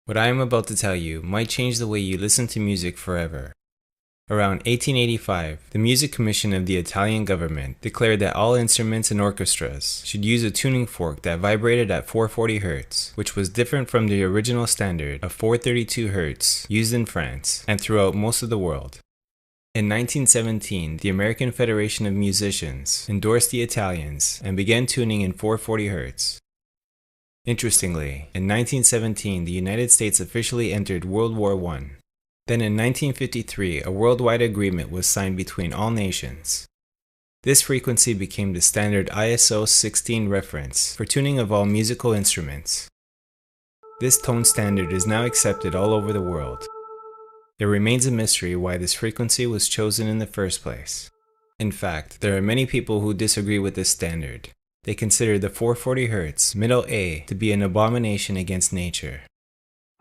What I am about to tell you might change the way you listen to music forever. Around 1885, the Music Commission of the Italian government declared that all instruments and orchestras should use a tuning fork that vibrated at 440 Hz, which was different from the original standard of 432 Hz used in France and throughout most of the world. In 1917, the American Federation of Musicians endorsed the Italians and began tuning in 440 Hz. Interestingly, in 1917, the United States officially entered World War I. Then in 1953, a worldwide agreement was signed between all nations. This frequency became the standard ISO 16 reference for tuning of all musical instruments. This tone standard is now accepted all over the world. It remains a mystery why this frequency was chosen in the first place. In fact, there are many people who disagree with this standard. They consider the 440 Hz middle A to be an abomination against nature.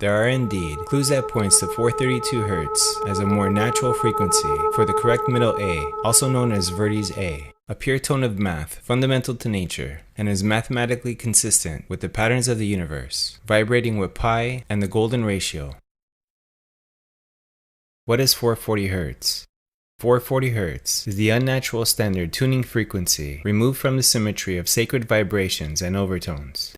There are indeed clues that points to 432 Hz as a more natural frequency for the correct middle A, also known as Verdi's A, a pure tone of math fundamental to nature and is mathematically consistent with the patterns of the universe, vibrating with pi and the golden ratio. What is 440 Hz? 440 Hz is the unnatural standard tuning frequency removed from the symmetry of sacred vibrations and overtones.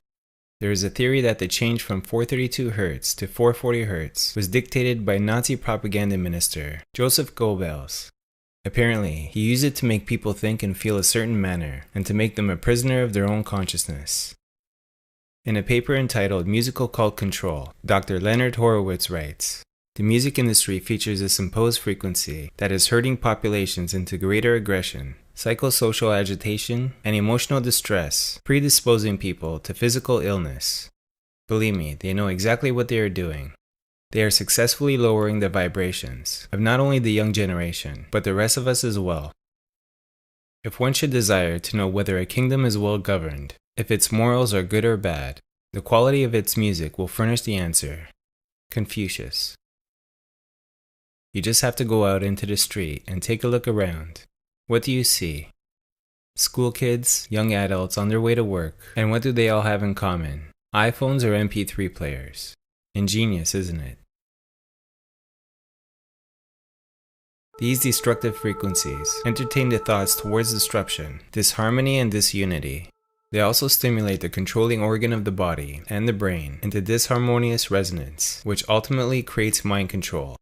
There is a theory that the change from 432 Hz to 440 Hz was dictated by Nazi propaganda minister Joseph Goebbels. Apparently, he used it to make people think and feel a certain manner and to make them a prisoner of their own consciousness. In a paper entitled Musical Cult Control, Dr. Leonard Horowitz writes, "The music industry features this imposed frequency that is herding populations into greater aggression, psychosocial agitation, and emotional distress, predisposing people to physical illness. Believe me, they know exactly what they are doing. They are successfully lowering the vibrations of not only the young generation, but the rest of us as well. If one should desire to know whether a kingdom is well governed, if its morals are good or bad, the quality of its music will furnish the answer." Confucius. You just have to go out into the street and take a look around. What do you see? School kids, young adults on their way to work, and what do they all have in common? iPhones or MP3 players. Ingenious, isn't it? These destructive frequencies entertain the thoughts towards disruption, disharmony, and disunity. They also stimulate the controlling organ of the body and the brain into disharmonious resonance, which ultimately creates mind control.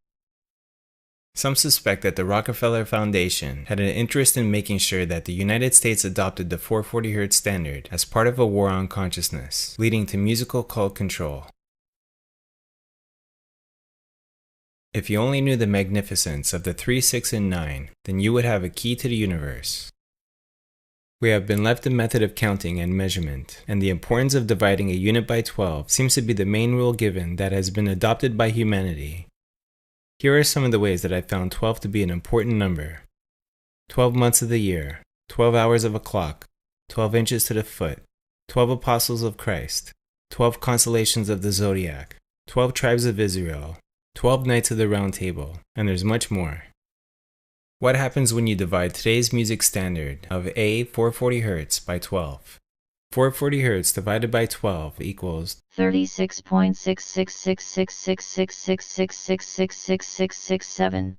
Some suspect that the Rockefeller Foundation had an interest in making sure that the United States adopted the 440 Hz standard as part of a war on consciousness, leading to musical cult control. If you only knew the magnificence of the 3, 6, and 9, then you would have a key to the universe. We have been left the method of counting and measurement, and the importance of dividing a unit by 12 seems to be the main rule given that has been adopted by humanity. Here are some of the ways that I found 12 to be an important number. 12 months of the year, 12 hours of a clock, 12 inches to the foot, 12 apostles of Christ, 12 constellations of the zodiac, 12 tribes of Israel, 12 knights of the round table, and there's much more. What happens when you divide today's music standard of A 440 Hz by 12? 440 Hz divided by 12 equals 36.66666666666667.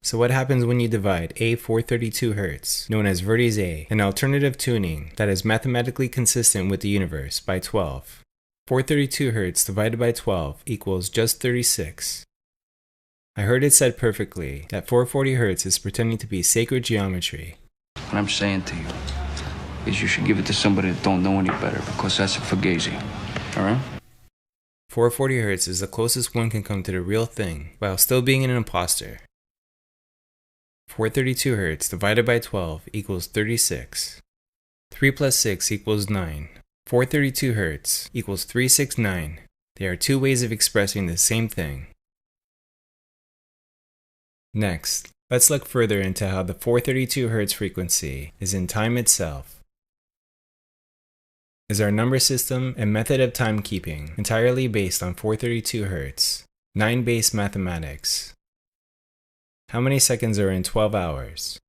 So what happens when you divide A 432 Hz, known as Verdi's A, an alternative tuning that is mathematically consistent with the universe, by 12? 432 Hz divided by 12 equals just 36. I heard it said perfectly that 440 Hz is pretending to be sacred geometry. What I'm saying to you is you should give it to somebody that don't know any better, because that's a fugazi. Alright? 440 Hz is the closest one can come to the real thing, while still being an imposter. 432 Hz divided by 12 equals 36. 3 plus 6 equals 9. 432 Hz equals 369. They are two ways of expressing the same thing. Next, let's look further into how the 432 Hz frequency is in time itself. Is our number system and method of timekeeping entirely based on 432 Hz, 9-base mathematics? How many seconds are in 12 hours?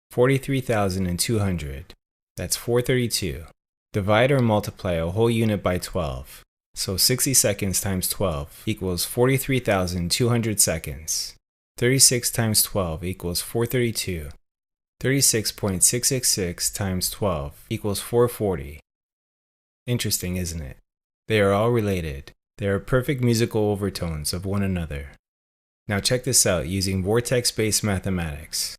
43,200. That's 432. Divide or multiply a whole unit by 12. So 60 seconds times 12 equals 43,200 seconds. 36 times 12 equals 432. 36.666 times 12 equals 440. Interesting, isn't it? They are all related. They are perfect musical overtones of one another. Now check this out using vortex-based mathematics.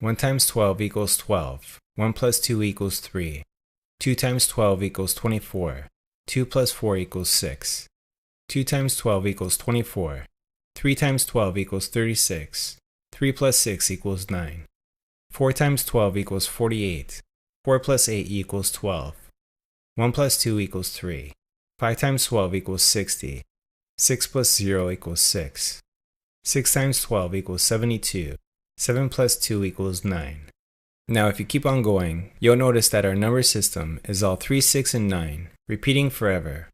1 times 12 equals 12. 1 plus 2 equals 3. 2 times 12 equals 24. 2 plus 4 equals 6. 2 times 12 equals 24. 3 times 12 equals 36. 3 plus 6 equals 9. 4 times 12 equals 48. 4 plus 8 equals 12. 1 plus 2 equals 3. 5 times 12 equals 60. 6 plus 0 equals 6. 6 times 12 equals 72. 7 plus 2 equals 9. Now if you keep on going, you'll notice that our number system is all 3, 6, and 9, repeating forever.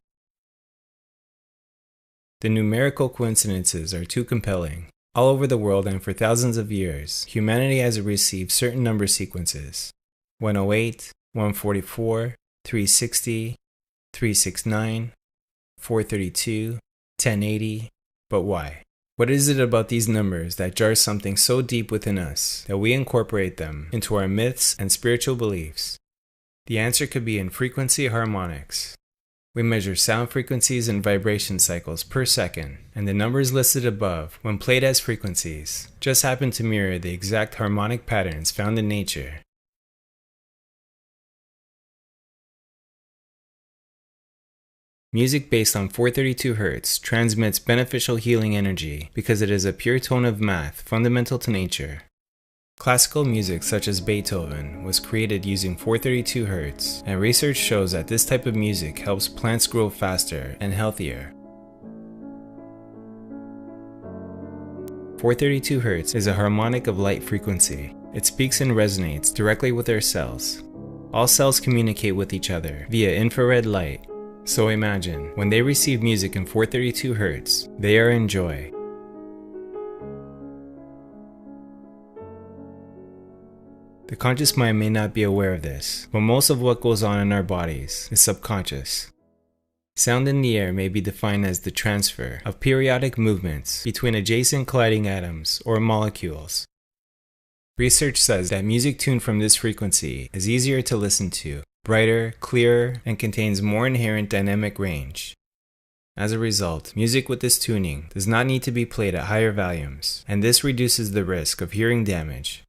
The numerical coincidences are too compelling. All over the world and for thousands of years, humanity has received certain number sequences. 108, 144, 360, 369, 432, 1080. But why? What is it about these numbers that jars something so deep within us that we incorporate them into our myths and spiritual beliefs? The answer could be in frequency harmonics. We measure sound frequencies and vibration cycles per second, and the numbers listed above, when played as frequencies, just happen to mirror the exact harmonic patterns found in nature. Music based on 432 Hz transmits beneficial healing energy because it is a pure tone of math fundamental to nature. Classical music such as Beethoven was created using 432 Hz, and research shows that this type of music helps plants grow faster and healthier. 432 Hz is a harmonic of light frequency. It speaks and resonates directly with our cells. All cells communicate with each other via infrared light. So imagine, when they receive music in 432 Hz, they are in joy. The conscious mind may not be aware of this, but most of what goes on in our bodies is subconscious. Sound in the air may be defined as the transfer of periodic movements between adjacent colliding atoms or molecules. Research says that music tuned from this frequency is easier to listen to, brighter, clearer, and contains more inherent dynamic range. As a result, music with this tuning does not need to be played at higher volumes, and this reduces the risk of hearing damage.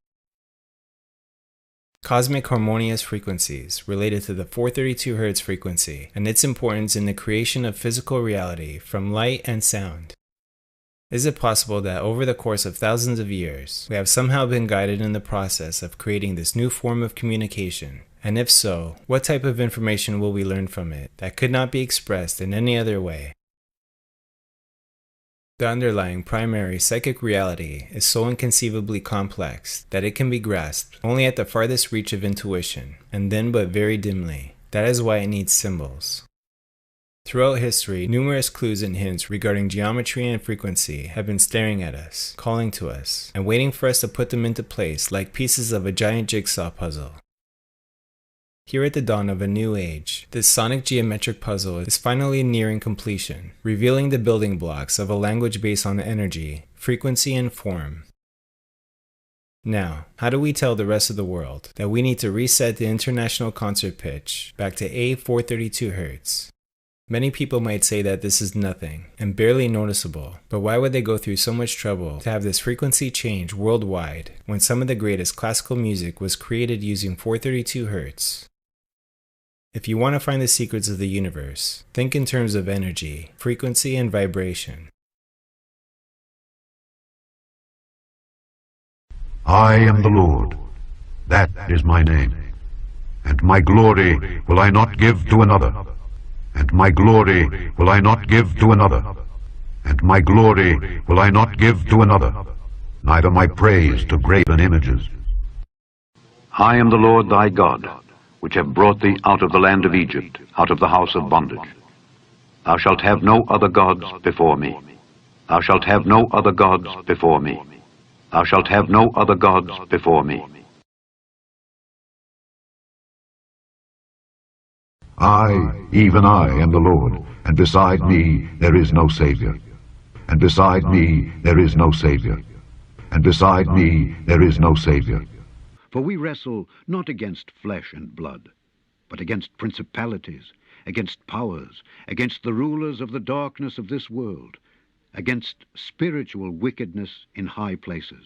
Cosmic harmonious frequencies related to the 432 Hz frequency and its importance in the creation of physical reality from light and sound. Is it possible that over the course of thousands of years, we have somehow been guided in the process of creating this new form of communication? And if so, what type of information will we learn from it that could not be expressed in any other way? The underlying primary psychic reality is so inconceivably complex that it can be grasped only at the farthest reach of intuition, and then but very dimly. That is why it needs symbols. Throughout history, numerous clues and hints regarding geometry and frequency have been staring at us, calling to us, and waiting for us to put them into place like pieces of a giant jigsaw puzzle. Here at the dawn of a new age, this sonic geometric puzzle is finally nearing completion, revealing the building blocks of a language based on energy, frequency, and form. Now, how do we tell the rest of the world that we need to reset the international concert pitch back to A432 Hz? Many people might say that this is nothing and barely noticeable, but why would they go through so much trouble to have this frequency change worldwide when some of the greatest classical music was created using 432 Hz? If you want to find the secrets of the universe, think in terms of energy, frequency, and vibration. I am the Lord, that is my name, and my glory will I not give to another, and my glory will I not give to another, and my glory will I not give to another, neither my praise to graven images. I am the Lord thy God, which have brought thee out of the land of Egypt, out of the house of bondage. Thou shalt have no other gods before me. Thou shalt have no other gods before me. Thou shalt have no other gods before me. I, even I, am the Lord, and beside me there is no Savior. And beside me there is no Savior. And beside me there is no Savior. For we wrestle not against flesh and blood, but against principalities, against powers, against the rulers of the darkness of this world, against spiritual wickedness in high places.